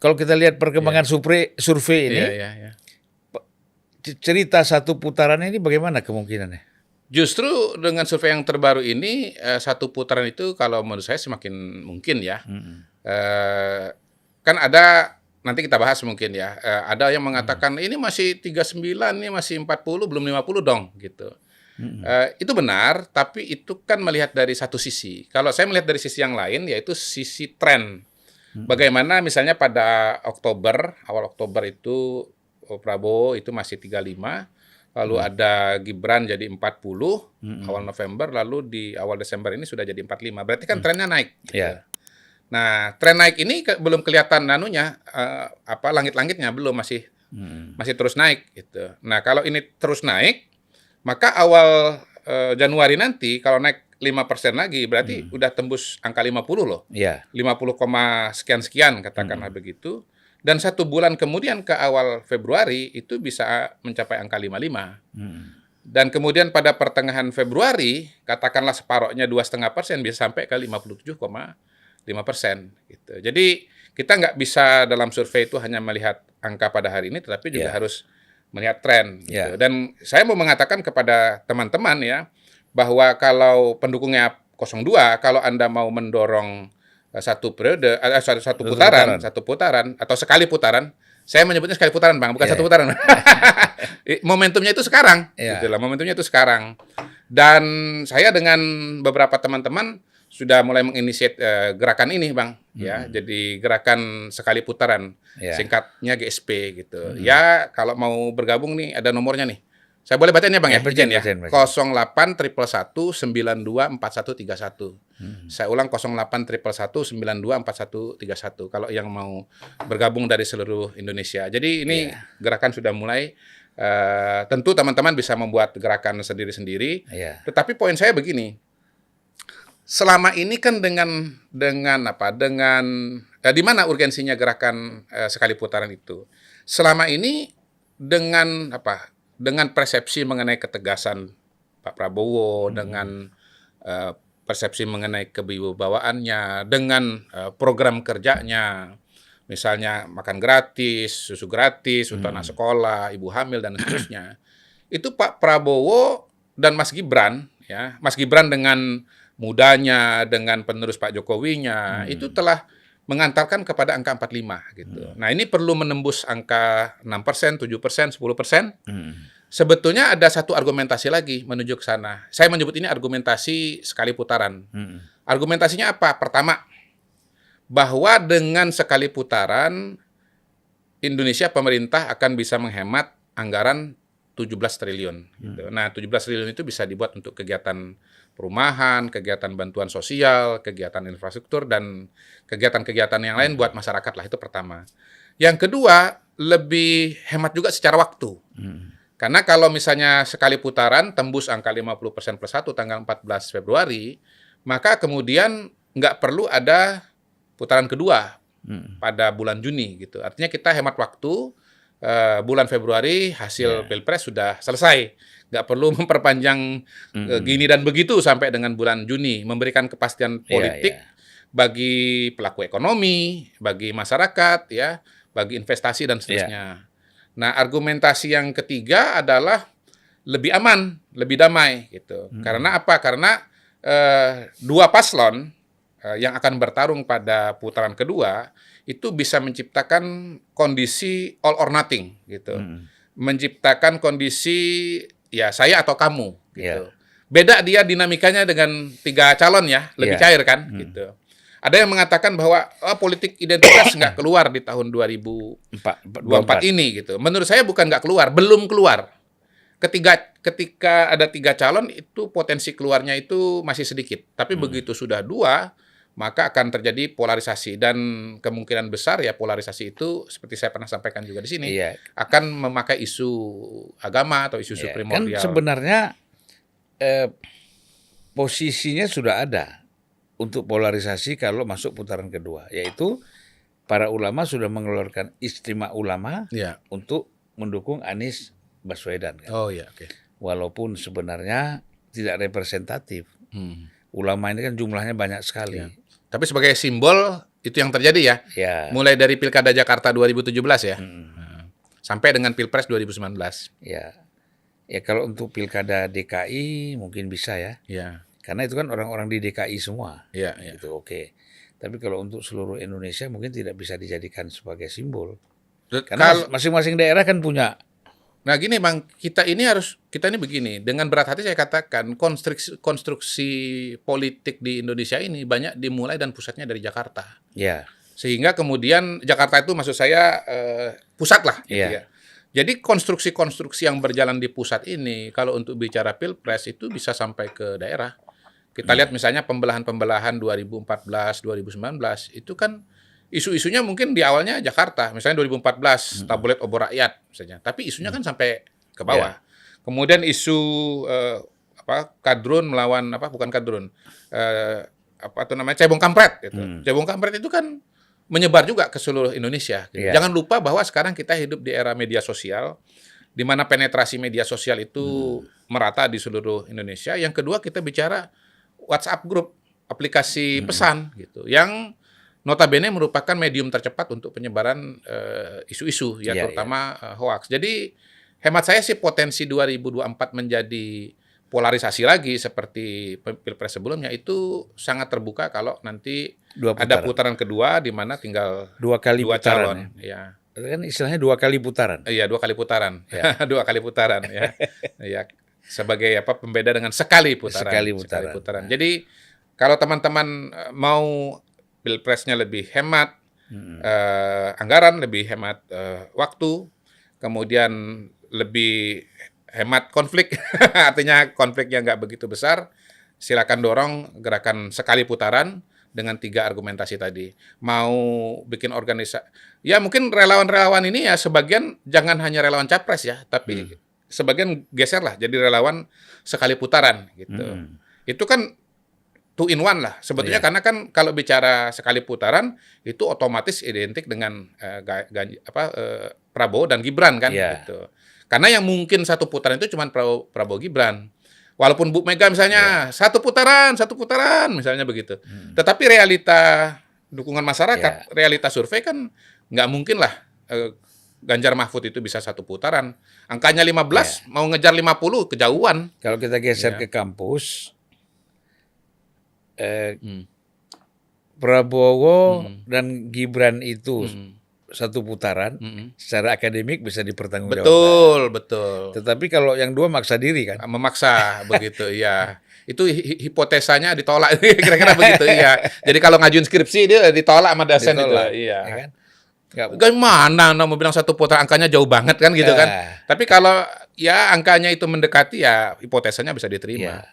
kalau kita lihat perkembangan survei ini, cerita satu putaran ini bagaimana kemungkinannya? Justru dengan survei yang terbaru ini, satu putaran itu kalau menurut saya semakin mungkin ya. Kan ada, nanti kita bahas mungkin ya, ada yang mengatakan ini masih 39, ini masih 40, belum 50 dong gitu. Itu benar, tapi itu kan melihat dari satu sisi. Kalau saya melihat dari sisi yang lain, yaitu sisi tren. Bagaimana misalnya pada Oktober, awal Oktober itu Prabowo itu masih 35, lalu ada Gibran jadi 40 awal November, lalu di awal Desember ini sudah jadi 45. Berarti kan trennya naik. Gitu. Ya. Nah, tren naik ini belum kelihatan langit-langitnya belum, masih terus naik gitu. Nah, kalau ini terus naik, maka awal Januari nanti kalau naik 5% lagi berarti udah tembus angka 50 loh. Iya. 50, sekian katakanlah begitu. Dan 1 bulan kemudian ke awal Februari itu bisa mencapai angka 55. Dan kemudian pada pertengahan Februari, katakanlah separohnya 2,5% bisa sampai ke 57,5% gitu. Jadi kita nggak bisa dalam survei itu hanya melihat angka pada hari ini, tetapi juga harus melihat tren. Gitu. Dan saya mau mengatakan kepada teman-teman ya, bahwa kalau pendukungnya 02, kalau Anda mau mendorong satu periode, satu putaran atau sekali putaran, saya menyebutnya sekali putaran, Bang, bukan satu putaran. Momentumnya itu sekarang, gitu lah. Momentumnya itu sekarang. Dan saya dengan beberapa teman-teman sudah mulai menginisiat gerakan ini, Bang, ya. Jadi gerakan sekali putaran, singkatnya GSP gitu. Ya, kalau mau bergabung nih ada nomornya nih. Saya boleh bacain ya, Bang, ya? Izin ya. 08 111 92 4131. Saya ulang 08 111 92 4131. Kalau yang mau bergabung dari seluruh Indonesia. Jadi ini gerakan sudah mulai. Tentu teman-teman bisa membuat gerakan sendiri-sendiri. Tetapi poin saya begini. Selama ini kan dengan di mana urgensinya gerakan sekali putaran itu? Selama ini dengan persepsi mengenai ketegasan Pak Prabowo, dengan persepsi mengenai kewibawaannya, dengan program kerjanya, misalnya makan gratis, susu gratis untuk anak sekolah, ibu hamil dan seterusnya. Itu Pak Prabowo dan Mas Gibran, ya, Mas Gibran dengan mudanya, dengan penerus Pak Jokowinya, itu telah mengantarkan kepada angka 45 gitu. Nah, ini perlu menembus angka 6%, 7%, 10%. Sebetulnya ada satu argumentasi lagi menuju ke sana. Saya menyebut ini argumentasi sekali putaran. Argumentasinya apa? Pertama, bahwa dengan sekali putaran Indonesia pemerintah akan bisa menghemat anggaran 17 triliun gitu. Nah, 17 triliun itu bisa dibuat untuk kegiatan perumahan, kegiatan bantuan sosial, kegiatan infrastruktur, dan kegiatan-kegiatan yang lain buat masyarakat lah. Itu pertama. Yang kedua, lebih hemat juga secara waktu. Karena kalau misalnya sekali putaran tembus angka 50% plus 1 tanggal 14 Februari, maka kemudian nggak perlu ada putaran kedua pada bulan Juni gitu. Artinya kita hemat waktu, bulan Februari hasil Pilpres sudah selesai. Nggak perlu memperpanjang gini dan begitu sampai dengan bulan Juni. Memberikan kepastian politik bagi pelaku ekonomi, bagi masyarakat, ya, bagi investasi dan seterusnya. Nah, argumentasi yang ketiga adalah lebih aman, lebih damai gitu. Karena apa? Karena dua paslon yang akan bertarung pada putaran kedua itu bisa menciptakan kondisi all or nothing gitu. Menciptakan kondisi ya saya atau kamu gitu. Beda dia dinamikanya dengan 3 calon ya, lebih cair kan gitu. Ada yang mengatakan bahwa politik identitas nggak keluar di tahun 2024 ini gitu. Menurut saya bukan nggak keluar, belum keluar. Ketika ada 3 calon itu potensi keluarnya itu masih sedikit. Tapi begitu sudah 2, maka akan terjadi polarisasi, dan kemungkinan besar ya polarisasi itu seperti saya pernah sampaikan juga di sini akan memakai isu agama atau isu primordial. Kan sebenarnya posisinya sudah ada untuk polarisasi kalau masuk putaran kedua, yaitu para ulama sudah mengeluarkan istimewa ulama untuk mendukung Anies Baswedan kan. Walaupun sebenarnya tidak representatif. Ulama ini kan jumlahnya banyak sekali. Tapi sebagai simbol itu yang terjadi ya. Ya. Mulai dari Pilkada Jakarta 2017 ya. Sampai dengan Pilpres 2019. Ya. Ya kalau untuk Pilkada DKI mungkin bisa ya. Ya. Karena itu kan orang-orang di DKI semua. Ya, ya. Gitu, oke. Tapi kalau untuk seluruh Indonesia mungkin tidak bisa dijadikan sebagai simbol. Karena masing-masing daerah kan punya. Nah gini Bang, kita ini begini, dengan berat hati saya katakan konstruksi politik di Indonesia ini banyak dimulai dan pusatnya dari Jakarta. Ya. Sehingga kemudian Jakarta itu maksud saya pusat lah. Gitu ya. Jadi konstruksi-konstruksi yang berjalan di pusat ini, kalau untuk bicara Pilpres itu bisa sampai ke daerah. Kita lihat misalnya pembelahan-pembelahan 2014, 2019, itu kan isu-isunya mungkin di awalnya Jakarta, misalnya 2014 tabloid obor rakyat misalnya, tapi isunya kan sampai ke bawah. Kemudian isu kadrun melawan bukan kadrun, cebong kampret gitu. Cebong kampret itu kan menyebar juga ke seluruh Indonesia. Gitu. Jangan lupa bahwa sekarang kita hidup di era media sosial, di mana penetrasi media sosial itu merata di seluruh Indonesia. Yang kedua kita bicara WhatsApp group, aplikasi pesan gitu, yang notabene merupakan medium tercepat untuk penyebaran isu-isu terutama hoax. Jadi hemat saya sih potensi 2024 menjadi polarisasi lagi seperti Pilpres sebelumnya itu sangat terbuka kalau nanti ada putaran kedua di mana tinggal dua putaran, calon. Ya. Kan istilahnya 2 kali putaran. Iya, 2 kali putaran. Ya. 2 kali putaran ya. Ya. Sebagai pembeda dengan sekali putaran. Sekali putaran. Jadi kalau teman-teman mau Pilpresnya lebih hemat anggaran, lebih hemat waktu, kemudian lebih hemat konflik, artinya konfliknya nggak begitu besar, silakan dorong gerakan sekali putaran dengan 3 argumentasi tadi. Mau bikin organisasi, ya mungkin relawan-relawan ini ya sebagian jangan hanya relawan capres ya, tapi sebagian geser lah jadi relawan sekali putaran gitu. Itu kan 2 in 1 lah sebetulnya, karena kan kalau bicara sekali putaran itu otomatis identik dengan Prabowo dan Gibran kan gitu. Karena yang mungkin 1 putaran itu cuma Prabowo Gibran. Walaupun Bu Mega misalnya 1 putaran misalnya begitu. Tetapi realita dukungan masyarakat, realita survei kan nggak mungkin lah Ganjar Mahfud itu bisa 1 putaran. Angkanya 15 mau ngejar 50 kejauhan. Kalau kita geser ke kampus, Prabowo dan Gibran itu 1 putaran, secara akademik bisa dipertanggungjawabkan. Betul. Tetapi kalau yang 2 maksa diri kan? Memaksa begitu, ya. Itu hipotesanya ditolak, kira-kira begitu, ya. Jadi kalau ngajuin skripsi dia ditolak sama dosen itu, iya. Ya kan? Gimana mau bilang 1 putaran, angkanya jauh banget kan gitu kan. Tapi kalau ya angkanya itu mendekati ya hipotesanya bisa diterima.